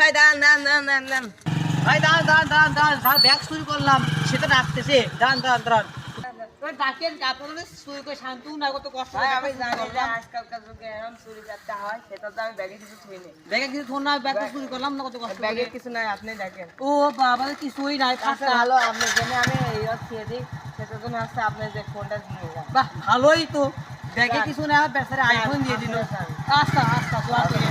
ভাই দাঁড়ান দাঁড়ান দাঁড়ান দাঁড়ান দাঁড়ান ভাই দাঁড়ান দাঁড়ান দাঁড়ান দাঁড়ান ভাই ব্যাগ চুরি করলাম সেটা ডাকতেছে দাঁড়ান দাঁড়ান দাঁড়ান ডাকেন আপনাদের চুরি করে শান্ত না কত কষ্ট ভাই আমি জানি যে আজকালকার যুগে এরকম চুরি করতে হয় সেটা তো আমি ব্যাগে কিছু থুই নেই। ব্যাগে কিছু থোন না ব্যাগ চুরি করলাম না কত কষ্ট ব্যাগে কিছু নাই, আপনি দেখেন। ও বাবা কিছুই নাই আচ্ছা ফাঁকা ভালো, আপনার জন্য আমি এই খেয়ে দিই, সেটার জন্য হচ্ছে আপনি যে ফোনটা নিয়ে যান। বাহ ভালোই তো ব্যাগে কিছু না বেচারা আইফোন দিয়ে দিল আচ্ছা আচ্ছা দোয়া করে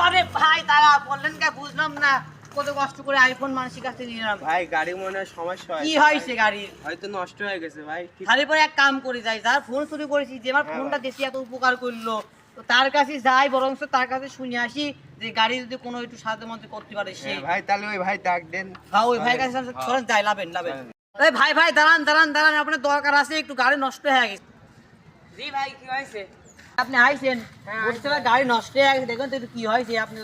আরে ভাই তারা বললেন কে বুঝলাম না কত কষ্ট করে আইফোন মানুষের কাছে নিলাম ভাই গাড়ি মনে হয় সমস্যা কি হয়েছে হয়েছে গাড়ি হয়তো নষ্ট হয়ে গেছে ভাই খালি পরে এক কাম করে যাই যার ফোন চুরি করেছি যে আমার ফোনটা দেশে এত উপকার করলো তো তার কাছে যাই বরং তার কাছে শুনে আসি যে গাড়ি যদি কোনো একটু সাহায্য মধ্যে করতে পারে সে হ্যাঁ ভাই তাহলে ওই ভাই ডাক দেন হ্যাঁ ওই ভাই কাছে চলেন যাই লাভেন লাভেন এই ভাই ভাই দাঁড়ান দাঁড়ান দাঁড়ান আপনার দরকার আছে একটু গাড়ি নষ্ট হয়ে গেছে জি ভাই, কি হয়েছে? আপনি আইছেন হ্যাঁ, বলতে গাড়ি নষ্ট হয়ে গেছে দেখুন তো একটু কি হয়েছে আপনি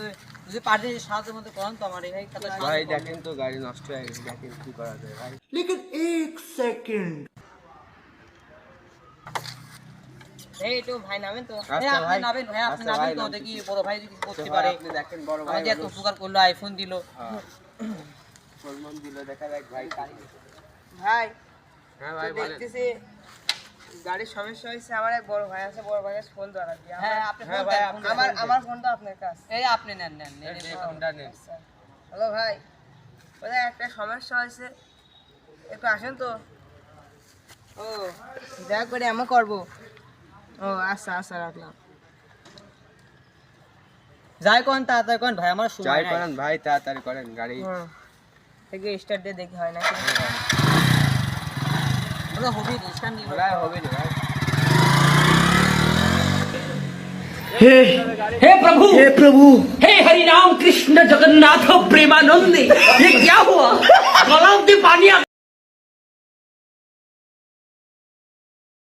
যদি পার্টি সাহায্য মধ্যে করেন তো আমার এই ভাই কথা ভাই দেখেন তো গাড়ি নষ্ট হয়ে গেছে, দেখেন কি করা যায় ভাই। এই একটু ভাই নামেন তো। আচ্ছা আপনি ভাই নাবেন ভাই আপনি আচ্ছা নাবেন ভাই, তো নামতেছি। দেখি বড় ভাই যদি কিছু তো করতে ভাই, পারে আপনি দেখেন বড় ভাই আমাদের এত উপকার করলো আইফোন দিল সলমান দিল, দেখা যাক ভাই ভাই হ্যাঁ তো ভাই বলেন। দেখতেছি গাড়ির সমস্যা হয়েছে, আমার এক বড় ভাই আছে, বড় ভাইয়ের ফোন দরকার দিয়ে হ্যাঁ আপনি হ্যাঁ ফোন ভাই, দেন, আপনি ফোন দেন। আমার ফোনটা আপনার কাছে। এই আপনি নেন নেন নেন এই ফোনটা নেন। হ্যালো ভাই, ওদের একটা সমস্যা হয়েছে, একটু আসেন তো। ও দেখা করে আমি করবো। ও আচ্ছা আচ্ছা, রাখলাম। যাই কোন তাড়াতাড়ি কোন ভাই আমার চাই সময় নাই করেন ভাই, তাড়াতাড়ি করেন গাড়ি। থেকে স্টার্ট দিয়ে দেখি হয় নাকি। বলো হবি রিস্টান নিব ভাই হবে রে ভাই। हे प्रभु हे हरि राम कृष्ण जगन्नाथ प्रेमानंद ये क्या हुआ गलाव में पानी आ